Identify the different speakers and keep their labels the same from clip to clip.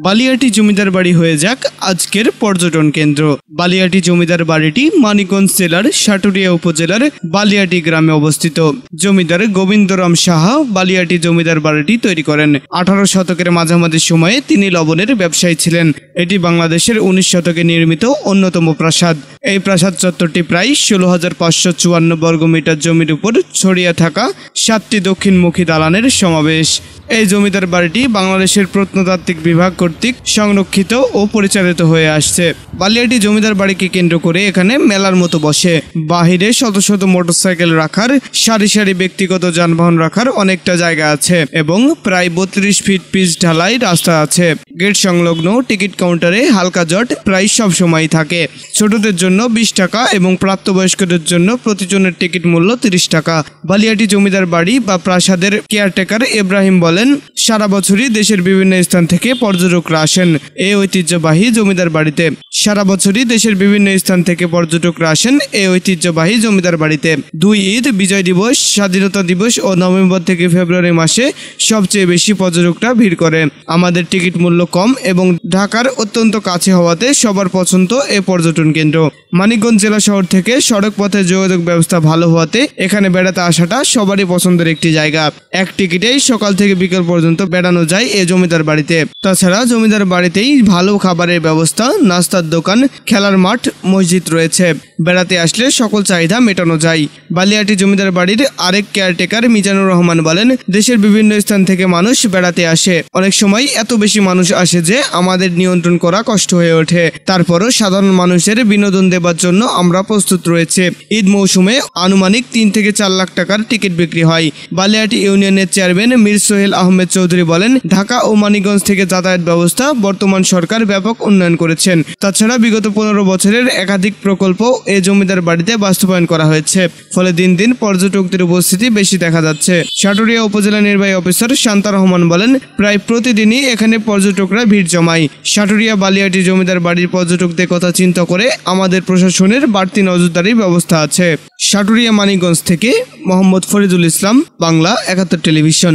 Speaker 1: বালিয়াটি জমিদার বাড়ি হয়ে যাক আজকের পর্যটন কেন্দ্র। বালিয়াটি জমিদার বাড়িটি মানিকগঞ্জ জেলার সাটুরিয়া উপজেলার বালিয়াটি গ্রামে অবস্থিত। জমিদার গোবিন্দরাম সাহা বালিয়াটি জমিদার বাড়িটি তৈরি করেন। 18 শতকের মাঝামাঝি সময়ে তিনি লবণের ব্যবসায়ী ছিলেন। এটি বাংলাদেশের 19 শতকে নির্মিত অন্যতম প্রাসাদ। এই প্রাসাদ চত্বরটি প্রায় 16,554 বর্গমিটার জমির উপর ছড়িয়ে থাকা 7টি দক্ষিণমুখী দালানের সমাবেশ। এই জমিদার বাড়িটি বাংলাদেশের প্রত্নতাত্ত্বিক বিভাগ কর্তৃক সংরক্ষিত ও পরিচালিত হয়ে আসছে। বালিয়াটি জমিদার বাড়িকে কেন্দ্র করে এখানে মেলার মতো বসে। বাহিরে শত শত মোটরসাইকেল রাখার, সারি সারি ব্যক্তিগত যানবাহন রাখার অনেকটা জায়গা আছে এবং প্রায় 32 ফিট পিচ ঢালাই রাস্তা আছে। গেট সংলগ্ন টিকিট কাউন্টারে হালকা জট প্রায় সব সময় থাকে। ছোটদের জন্য 20 টাকা এবং প্রাপ্তবয়স্কদের জন্য প্রতিজনের টিকিট মূল্য 30 টাকা। বালিয়াটি জমিদার বাড়ি বা প্রাসাদের কেয়ারটেকার ইব্রাহিম বলেন, সারা বছরই দেশের বিভিন্ন স্থান থেকে পর্যটকরা আসেন এই ঐতিহ্যবাহী জমিদার বাড়িতে। সারা বছরই দেশের বিভিন্ন স্থান থেকে পর্যটকরা আসেন এই ঐতিহ্যবাহী জমিদার বাড়িতে। 2 ঈদ, বিজয় দিবস, স্বাধীনতা দিবস ও নভেম্বর থেকে ফেব্রুয়ারি মাসে সবচেয়ে বেশি পর্যটকরা ভিড় করে। আমাদের টিকিট মূল্য কম এবং ঢাকার অত্যন্ত কাছে হওয়াতে সবার পছন্দ এ পর্যটন কেন্দ্র। মানিকগঞ্জ জেলা শহর থেকে সড়ক পথে যোগাযোগ ব্যবস্থা ভালো হওয়াতে এখানে বেড়াতে আসাটা সবারই পছন্দের একটি জায়গা। এক টিকিটেই সকাল থেকে বিকেল পর্যন্ত বেড়ানো যায় এই জমিদার বাড়িতে। তাছাড়া জমিদার বাড়িতেই ভালো খাবারের ব্যবস্থা, নাস্তার দোকান, খেলার মাঠ, মসজিদ রয়েছে। বেড়াতে আসলে সকল চাহিদা মেটানো যায়। বালিয়াটি জমিদার বাড়ির আরেক কেয়ারটেকার মিজানুর রহমান বলেন, দেশের বিভিন্ন স্থান থেকে মানুষ বেড়াতে আসে। অনেক সময় এত বেশি মানুষ আসে যে আমাদের নিয়ন্ত্রণ করা কষ্ট হয়ে ওঠে। তারপরও সাধারণ মানুষের বিনোদন দেবার জন্য আমরা প্রস্তুত রয়েছে। ঈদ মৌসুমে আনুমানিক 3 থেকে 4 লাখ টাকার টিকিট বিক্রি হয়। বালিয়াটি ইউনিয়নের চেয়ারম্যান মীর সোহেল আহমেদ চৌধুরী বলেন, ঢাকা ও মানিকগঞ্জ থেকে যাতায়াত ব্যবস্থা বর্তমান সরকার ব্যাপক উন্নয়ন করেছেন। তাছাড়া বিগত 15 বছরের একাধিক প্রকল্প এই জমিদার বাড়িতে বাস্তবায়ন করা হয়েছে। ফলে দিন দিন পর্যটকদের উপস্থিতি বেশি দেখা যাচ্ছে। সাটুরিয়া উপজেলা নির্বাহী অফিসার শান্তা রহমান বলেন, প্রায় প্রতিদিনই এখানে পর্যটকরা ভিড় জমায়। সাটুরিয়া বালিয়াটি জমিদার বাড়ির পর্যটকদের কথা চিন্তা করে আমাদের প্রশাসনের বাড়তি নজরদারির ব্যবস্থা আছে। সাটুরিয়া মানিকগঞ্জ থেকে মোহাম্মদ ফরিদুল ইসলাম, বাংলা 71 টেলিভিশন।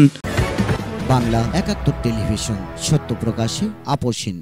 Speaker 2: বাংলা 71 টেলিভিশন, সত্য প্রকাশে আপোষহীন।